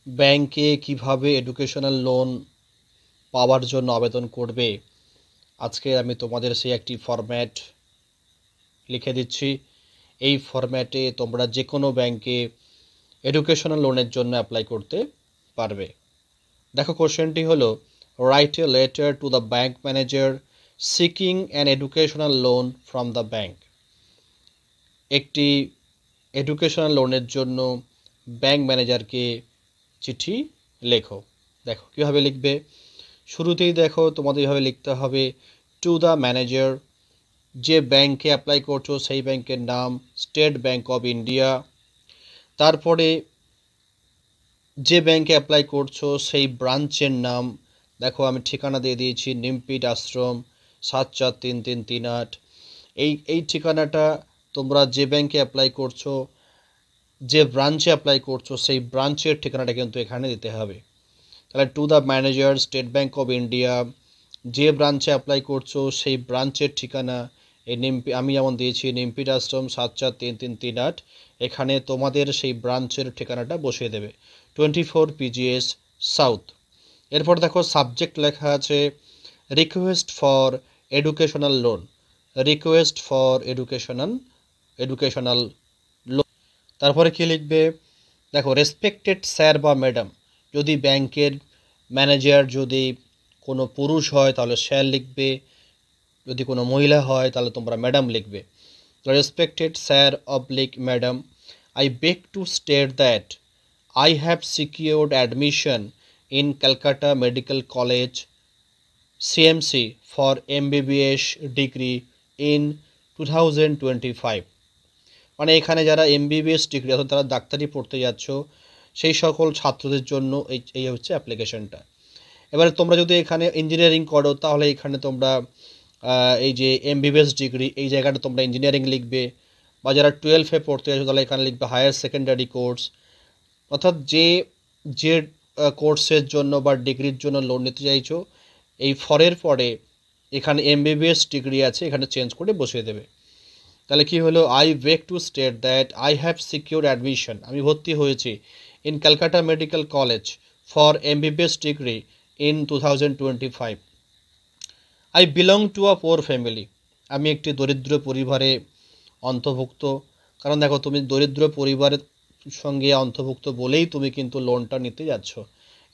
ব্যাংকে কিভাবে educational loan পাওয়ার জন্য আবেদন করবে, আজকে আমি তোমাদের সেই একটি ফরম্যাট লিখে দিচ্ছি। এই ফরম্যাটে তোমরা যে কোনো ব্যাংকে এডুকেশনাল লোনের জন্য অ্যাপ্লাই করতে পারবে। দেখো, কোশ্চেনটি হলো, write a letter to the bank manager seeking an educational loan from the bank. একটি এডুকেশনাল লোনের জন্য ব্যাংক ম্যানেজারকে চিঠি লেখো। দেখো কীভাবে লিখবে। শুরুতেই দেখো তোমাদের এইভাবে লিখতে হবে, টু দ্য ম্যানেজার। যে ব্যাংকে অ্যাপ্লাই করছো সেই ব্যাংকের নাম স্টেট ব্যাংক অফ ইন্ডিয়া। তারপরে যে ব্যাংকে অ্যাপ্লাই করছো সেই ব্রাঞ্চের নাম, দেখো আমি ঠিকানা দিয়ে দিয়েছি, নিমপিট আশ্রম 743338। এই ঠিকানাটা তোমরা যে ব্যাংকে অ্যাপ্লাই করছো, যে ব্রাঞ্চে অ্যাপ্লাই করছো সেই ব্রাঞ্চের ঠিকানাটা কিন্তু এখানে দিতে হবে। তাহলে to the manager state bank of India, যে ব্রাঞ্চে অ্যাপ্লাই করছো সেই ব্রাঞ্চের ঠিকানা এই আমি যেমন দিয়েছি নিমপিট আশ্রম 743338, এখানে তোমাদের সেই ব্রাঞ্চের ঠিকানাটা বসিয়ে দেবে 24 PGS সাউথ। এরপর দেখো সাবজেক্ট লেখা আছে request for educational loan, request for educational loan. তারপরে কি লিখবে, দেখো রেসপেক্টেড স্যার বা ম্যাডাম। যদি ব্যাংকের ম্যানেজার যদি কোনো পুরুষ হয় তাহলে স্যার লিখবে, যদি কোনো মহিলা হয় তাহলে তোমরা ম্যাডাম লিখবে। Respected sir oblique madam, I beg two state that I have secured admission in Calcutta Medical College CMC for MBBS degree in 2025। মানে এখানে যারা MBBS ডিগ্রি অর্থাৎ তারা ডাক্তারি পড়তে যাচ্ছ সেই সকল ছাত্রদের জন্য এই হচ্ছে অ্যাপ্লিকেশনটা। এবারে তোমরা যদি এখানে ইঞ্জিনিয়ারিং করো তাহলে এখানে তোমরা এই যে MBBS ডিগ্রি এই জায়গাটা তোমরা ইঞ্জিনিয়ারিং লিখবে, বা যারা 12-এ পড়তে যাচ্ছ তাহলে এখানে লিখবে হায়ার সেকেন্ডারি কোর্স। অর্থাৎ যে কোর্সের জন্য বা ডিগ্রির জন্য লোন নিতে চাইছো এই ফরের পরে এখানে MBBS ডিগ্রি আছে এখানে চেঞ্জ করে বসিয়ে দেবে। তাহলে কি হলো, I beg two state that I have secure admission, আমি ভর্তি হয়েছি in Calcutta medical college for MBBS degree in 2025। I belong to a poor family, আমি একটি দরিদ্র পরিবারে অন্তর্ভুক্ত। কারণ দেখো তুমি দরিদ্র পরিবারের সঙ্গে অন্তর্ভুক্ত বলেই তুমি কিন্তু লোনটা নিতে যাচ্ছ,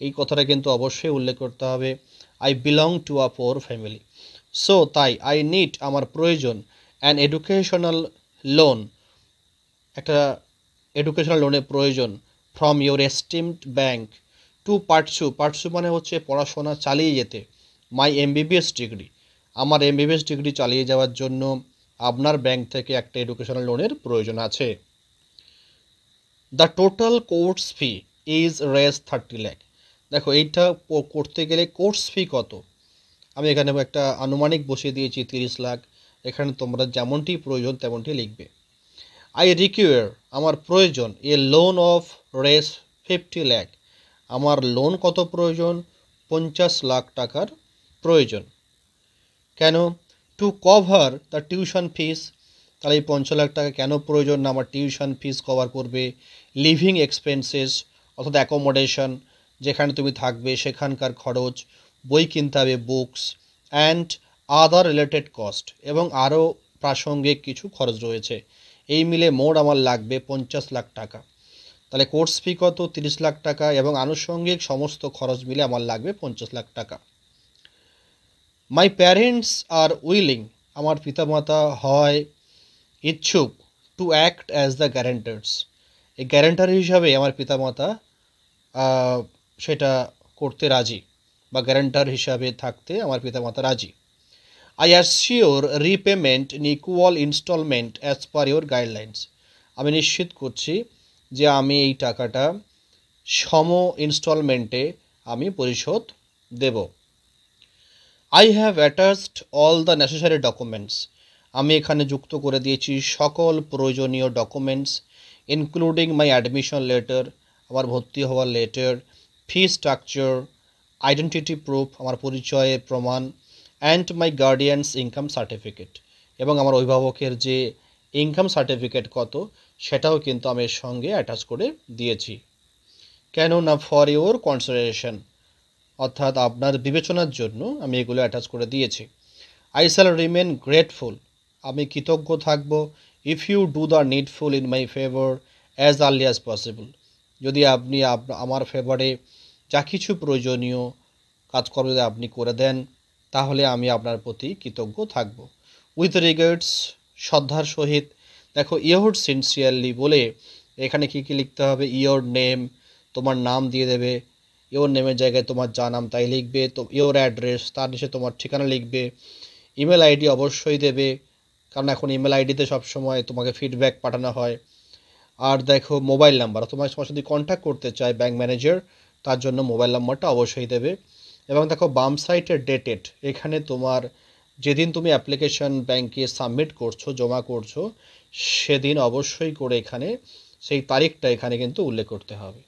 এই কথাটা কিন্তু অবশ্যই উল্লেখ করতে হবে। I belong to a poor family, so তাই আই নিড, আমার প্রয়োজন, অ্যান এডুকেশনাল লোন, একটা এডুকেশনাল লোনের প্রয়োজন, from your esteemed bank to pursue মানে হচ্ছে পড়াশোনা চালিয়ে যেতে, মাই MBBS ডিগ্রি, আমার MBBS ডিগ্রি চালিয়ে যাওয়ার জন্য আপনার ব্যাংক থেকে একটা এডুকেশনাল লোনের প্রয়োজন আছে। The total course fee is রেজ 30 লাখ। দেখো এইটা করতে গেলে কোর্স ফি কত, আমি এখানে একটা আনুমানিক বসিয়ে দিয়েছি 30 লাখ, এখানে তোমরা যেমনটি প্রয়োজন তেমনটি লিখবে। আই রিকোয়ার, আমার প্রয়োজন, এ লোন অফ রেজ 50 লাখ, আমার লোন কত প্রয়োজন, 50 লাখ টাকার প্রয়োজন। কেন, to cover the tuition fees, তাহলে এই 50 লাখ টাকা কেন প্রয়োজন না, আমার টিউশন ফিস কভার করবে, লিভিং এক্সপেন্সেস অর্থাৎ অ্যাকোমোডেশন, যেখানে তুমি থাকবে সেখানকার খরচ, বই কিনতে হবে books, and other related cost, এবং আরও প্রাসঙ্গিক কিছু খরচ রয়েছে, এই মিলে মোট আমার লাগবে 50 লাখ টাকা। তাহলে কোর্স ফি কত, 30 লাখ টাকা, এবং আনুষঙ্গিক সমস্ত খরচ মিলে আমার লাগবে 50 লাখ টাকা। মাই প্যারেন্টস আর উইলিং, আমার পিতামাতা হয় ইচ্ছুক, টু অ্যাক্ট অ্যাজ দ্য গ্যারেন্টার্স, এই গ্যারেন্টার হিসাবে আমার পিতামাতা সেটা করতে রাজি, বা গ্যারেন্টার হিসাবে থাকতে আমার পিতামাতা রাজি। I assure repayment in equal installment as per your guidelines, আমি নিশ্চিত করছি যে আমি এই টাকাটা সম ইনস্টলমেন্টে আমি পরিশোধ দেব। I have attached all the necessary documents, আমি এখানে যুক্ত করে দিয়েছি সকল প্রয়োজনীয় documents, including my admission letter, আমার ভর্তি হওয়ার letter, fee structure, identity proof, আমার পরিচয়ের প্রমাণ, and my guardian's income certificate, এবং আমার অভিভাবকের যে ইনকাম সার্টিফিকেট কত সেটাও কিন্তু আমি এর সঙ্গে অ্যাটাচ করে দিয়েছি। কেন না ফর ইওর কনসিডারেশন, অর্থাৎ আপনার বিবেচনার জন্য আমি এগুলো অ্যাটাচ করে দিয়েছি। আই শ্যাল রিমেন গ্রেটফুল, আমি কৃতজ্ঞ থাকব। If you do the needful in my favour as early as possible, যদি আপনি আমার ফেভারে যা কিছু প্রয়োজনীয় কাজকর্ম যদি আপনি করে দেন, তাহলে আমি আপনার প্রতি কৃতজ্ঞ থাকব। উইথ রিগার্ডস, শ্রদ্ধার সহিত। দেখো ইয়োর সিনসিয়ারলি বলে এখানে কী কী লিখতে হবে? ইয়োর নেম, তোমার নাম দিয়ে দেবে। ইয়োর নেমের জায়গায় তোমার যা নাম তাই লিখবে। তো ইয়োর অ্যাড্রেস, তার নিচে তোমার ঠিকানা লিখবে। ইমেল আইডি অবশ্যই দেবে, কারণ এখন ইমেল আইডিতে সবসময় তোমাকে ফিডব্যাক পাঠানো হয়। আর দেখো মোবাইল নাম্বার, তোমার সাথে কন্ট্যাক্ট করতে চায় ব্যাংক ম্যানেজার, তার জন্য মোবাইল নাম্বারটা অবশ্যই দেবে। এবং দেখো বাম সাইডের ডেটেড, এখানে তোমার যেদিন তুমি অ্যাপ্লিকেশন ব্যাংকে সাবমিট করছো, জমা করছো, সেদিন অবশ্যই করে এখানে সেই তারিখটা এখানে কিন্তু উল্লেখ করতে হবে।